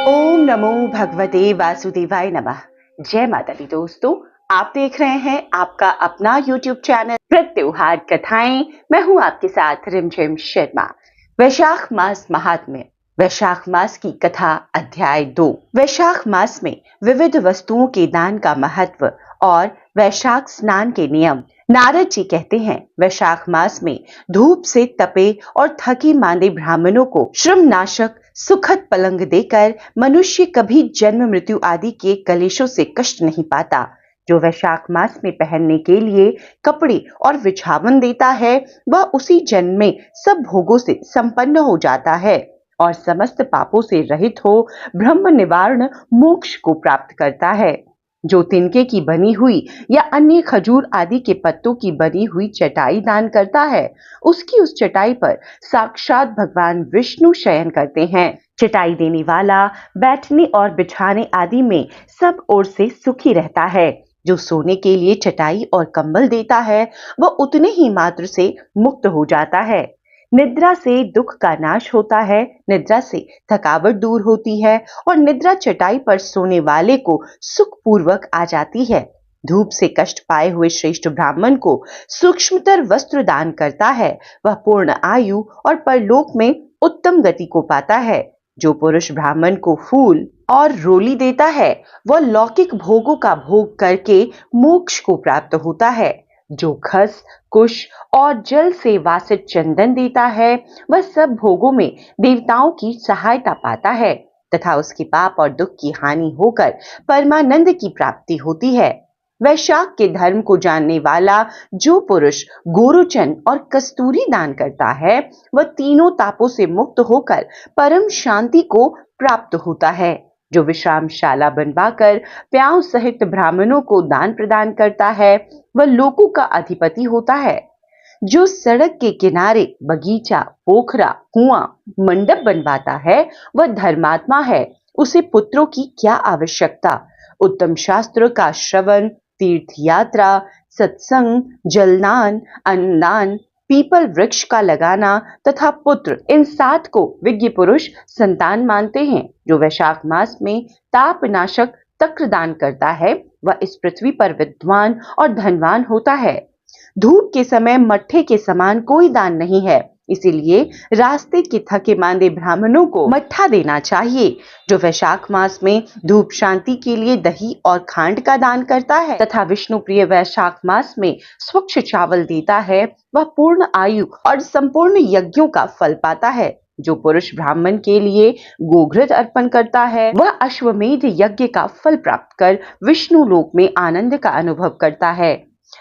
ओम नमो भगवते वासुदेवाय नमः। जय माता दी दोस्तों, आप देख रहे हैं आपका अपना YouTube चैनल प्रत्युहार कथाएं। मैं हूं आपके साथ रिमझिम शर्मा। वैशाख मास महात्म्य, वैशाख मास की कथा अध्याय 2। वैशाख मास में विविध वस्तुओं के दान का महत्व और वैशाख स्नान के नियम। नारद जी कहते हैं, वैशाख मास में धूप से तपे और थकी मांदे ब्राह्मणों को श्रम नाशक सुखद पलंग देकर मनुष्य कभी जन्म मृत्यु आदि के कलेशों से कष्ट नहीं पाता। जो वैशाख मास में पहनने के लिए कपड़े और विछावन देता है, वह उसी जन्म में सब भोगों से संपन्न हो जाता है और समस्त पापों से रहित हो ब्रह्म निवारण मोक्ष को प्राप्त करता है। जो तिनके की बनी हुई या अन्य खजूर आदि के पत्तों की बनी हुई चटाई दान करता है, उसकी उस चटाई पर साक्षात भगवान विष्णु शयन करते हैं। चटाई देने वाला बैठने और बिछाने आदि में सब ओर से सुखी रहता है। जो सोने के लिए चटाई और कंबल देता है, वह उतने ही मात्र से मुक्त हो जाता है। निद्रा से दुख का नाश होता है, निद्रा से थकावट दूर होती है और निद्रा चटाई पर सोने वाले को सुखपूर्वक आ जाती है। धूप से कष्ट पाए हुए श्रेष्ठ ब्राह्मण को सूक्ष्मतर वस्त्र दान करता है, वह पूर्ण आयु और परलोक में उत्तम गति को पाता है। जो पुरुष ब्राह्मण को फूल और रोली देता है, वह लौकिक भोगों का भोग करके मोक्ष को प्राप्त होता है। जो खस, कुश और जल से वासित चंदन देता है, वह सब भोगों में देवताओं की सहायता पाता है तथा उसके पाप और दुख की हानि होकर परमानंद की प्राप्ति होती है। वैशाख के धर्म को जानने वाला जो पुरुष गोरोचन और कस्तूरी दान करता है, वह तीनों तापों से मुक्त होकर परम शांति को प्राप्त होता है। जो विश्रामशाला बनवाकर प्याऊ सहित ब्राह्मणों को दान प्रदान करता है, वह लोकों का अधिपति होता है। जो सड़क के किनारे बगीचा, पोखरा, कुआं, मंडप बनवाता है, वह धर्मात्मा है। उसे पुत्रों की क्या आवश्यकता। उत्तम शास्त्र का श्रवण, तीर्थ यात्रा, सत्संग, जलदान, अन्नदान, पीपल वृक्ष का लगाना तथा पुत्र, इन 7 को विज्ञ पुरुष संतान मानते हैं। जो वैशाख मास में तापनाशक तक्र दान करता है, वह इस पृथ्वी पर विद्वान और धनवान होता है। धूप के समय मट्ठे के समान कोई दान नहीं है, इसीलिए रास्ते के थके मांदे ब्राह्मणों को मट्ठा देना चाहिए। जो वैशाख मास में धूप शांति के लिए दही और खांड का दान करता है तथा विष्णु प्रिय वैशाख मास में स्वच्छ चावल देता है, वह पूर्ण आयु और संपूर्ण यज्ञों का फल पाता है। जो पुरुष ब्राह्मण के लिए गोघृत अर्पण करता है, वह अश्वमेध यज्ञ का फल प्राप्त कर विष्णु लोक में आनंद का अनुभव करता है।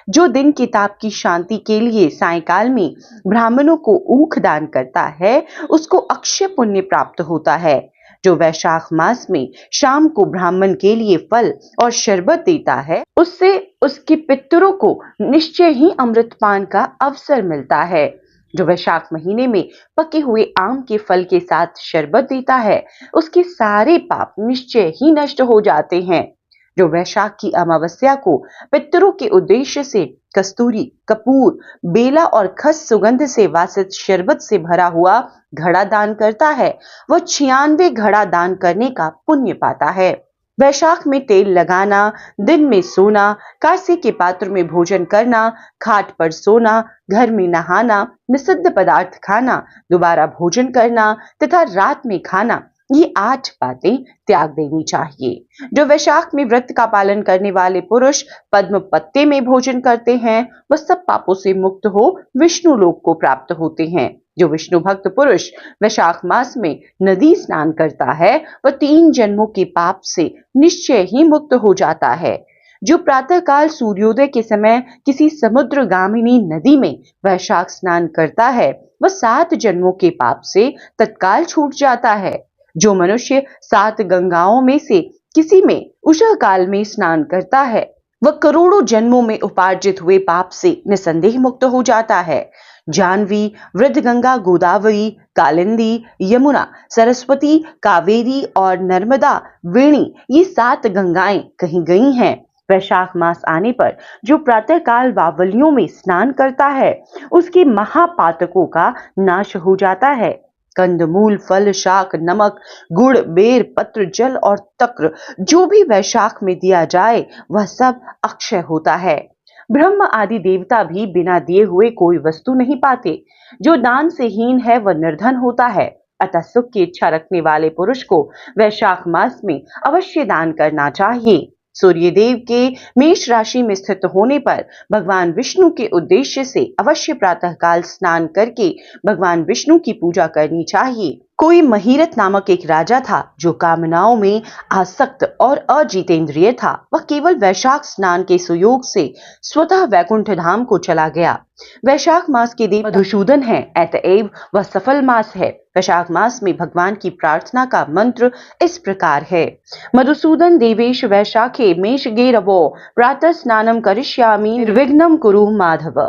जो दिन के ताप की शांति के लिए सायंकाल में ब्राह्मणों को ऊख दान करता है, उसको अक्षय पुण्य प्राप्त होता है। जो वैशाख मास में शाम को ब्राह्मण के लिए फल और शरबत देता है, उससे उसके पितरों को निश्चय ही अमृतपान का अवसर मिलता है। जो वैशाख महीने में पके हुए आम के फल के साथ शरबत देता है, उसके सारे पाप निश्चय ही नष्ट हो जाते हैं। जो वैशाख की अमावस्या को पितरों के उद्देश्य से कस्तूरी, कपूर, बेला और खस सुगंध से वासित शरबत से भरा हुआ घड़ा दान करता है, वह 96 घड़ा दान करने का पुण्य पाता है। वैशाख में तेल लगाना, दिन में सोना, कांसे के पात्र में भोजन करना, खाट पर सोना, घर में नहाना, निषिद्ध पदार्थ खाना, दोबारा भोजन करना तथा रात में खाना, ये 8 बातें त्याग देनी चाहिए। जो वैशाख में व्रत का पालन करने वाले पुरुष पद्म पत्ते में भोजन करते हैं, वह सब पापों से मुक्त हो विष्णु लोक को प्राप्त होते हैं। जो विष्णु भक्त पुरुष वैशाख मास में नदी स्नान करता है, वह 3 जन्मों के पाप से निश्चय ही मुक्त हो जाता है। जो प्रातःकाल सूर्योदय के समय किसी समुद्रगामिनी नदी में वैशाख स्नान करता है, वह 7 जन्मों के पाप से तत्काल छूट जाता है। जो मनुष्य 7 गंगाओं में से किसी में उषः काल में स्नान करता है, वह करोड़ों जन्मों में उपार्जित हुए पाप से निसंदेह मुक्त हो जाता है। जानवी, वृद्धगंगा, गोदावरी, कालिंदी, यमुना, सरस्वती, कावेरी और नर्मदा, वेणी, ये 7 गंगाएं कहीं गई हैं। वैशाख मास आने पर जो प्रातःकाल बावलियों में स्नान करता है, उसके महापातकों का नाश हो जाता है। कंदमूल, फल, शाक, नमक, गुड़, बेर, पत्र, जल और तक्र जो भी वैशाख में दिया जाए वह सब अक्षय होता है। ब्रह्म आदि देवता भी बिना दिए हुए कोई वस्तु नहीं पाते। जो दान से हीन है वह निर्धन होता है। अतः सुख की इच्छा रखने वाले पुरुष को वैशाख मास में अवश्य दान करना चाहिए। सूर्यदेव के मेष राशि में स्थित होने पर भगवान विष्णु के उद्देश्य से अवश्य प्रातःकाल स्नान करके भगवान विष्णु की पूजा करनी चाहिए। कोई महिरथ नामक एक राजा था जो कामनाओं में आसक्त और अजितेंद्रिय था। वह केवल वैशाख स्नान के सुयोग से स्वतः वैकुंठ धाम को चला गया। वैशाख मास के देव मधुसूदन है, अतएव वह सफल मास है। वैशाख मास में भगवान की प्रार्थना का मंत्र इस प्रकार है। मधुसूदन देवेश वैशाखे मेषगे रवो प्रातः स्नानम करिष्यामि निर्विघ्नं कुरु माधव।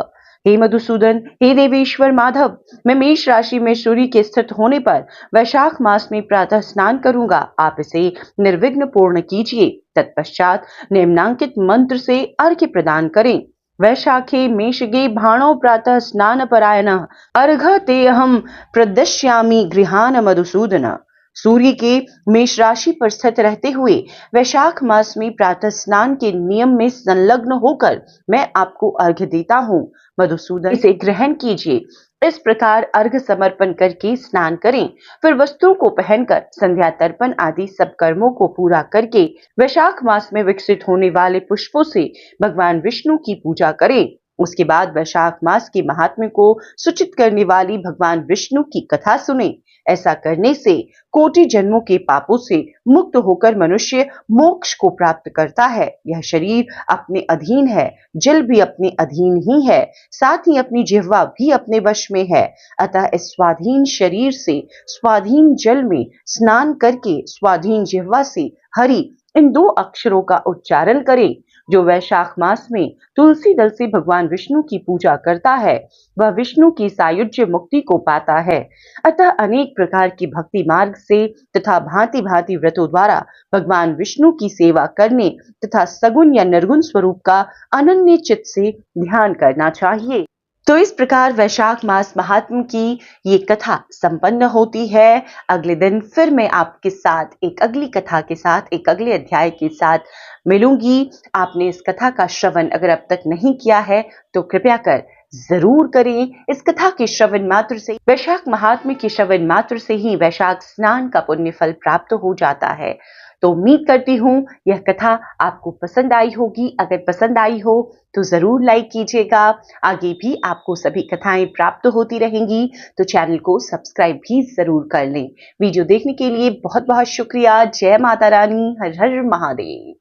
हे मधुसूदन, हे देवेश्वर माधव, मैं मेष राशि में सूर्य के स्थित होने पर वैशाख मास में प्रातः स्नान करूंगा। आप इसे निर्विघ्न पूर्ण कीजिए। तत्पश्चात निम्नांकित मंत्र से अर्घ्य प्रदान करें। वैशाखे मेषगे भाणो प्रातः स्नान परायणः अर्घ ते अहम प्रदश्यामि गृहान मधुसूदन। सूर्य के मेष राशि पर स्थित रहते हुए वैशाख मास में प्रातः स्नान के नियम में संलग्न होकर मैं आपको अर्घ्य देता हूँ। मधुसूदन, इसे ग्रहण कीजिए। इस प्रकार अर्घ्य समर्पण करके स्नान करें। फिर वस्त्रों को पहनकर संध्या तर्पण आदि सब कर्मों को पूरा करके वैशाख मास में विकसित होने वाले पुष्पों से भगवान विष्णु की पूजा करें। उसके बाद वैशाख मास के महात्म्य को सूचित करने वाली भगवान विष्णु की कथा सुने। ऐसा करने से कोटि जन्मों के पापों से मुक्त होकर मनुष्य मोक्ष को प्राप्त करता है। यह शरीर अपने अधीन है, जल भी अपने अधीन ही है, साथ ही अपनी जिह्वा भी अपने वश में है। अतः इस स्वाधीन शरीर से स्वाधीन जल में स्नान करके स्वाधीन जिह्वा से हरि इन दो अक्षरों का उच्चारण करें। जो वैशाख मास में तुलसी दल से भगवान विष्णु की पूजा करता है वह विष्णु की सायुज्य मुक्ति को पाता है। अतः अनेक प्रकार की भक्ति मार्ग से तथा भांति भांति व्रतों द्वारा भगवान विष्णु की सेवा करने तथा सगुण या निर्गुण स्वरूप का अनन्य चित्त से ध्यान करना चाहिए। तो इस प्रकार वैशाख मास महात्म की ये कथा संपन्न होती है। अगले दिन फिर मैं आपके साथ एक अगली कथा के साथ, एक अगले अध्याय के साथ मिलूंगी। आपने इस कथा का श्रवण अगर अब तक नहीं किया है तो कृपया कर जरूर करें। इस कथा के श्रवण मात्र से, वैशाख महात्म्य के श्रवण मात्र से ही वैशाख स्नान का पुण्य फल प्राप्त हो जाता है। तो उम्मीद करती हूँ यह कथा आपको पसंद आई होगी। अगर पसंद आई हो तो जरूर लाइक कीजिएगा। आगे भी आपको सभी कथाएं प्राप्त होती रहेंगी तो चैनल को सब्सक्राइब भी जरूर कर लें। वीडियो देखने के लिए बहुत बहुत शुक्रिया। जय माता रानी, हर हर महादेव।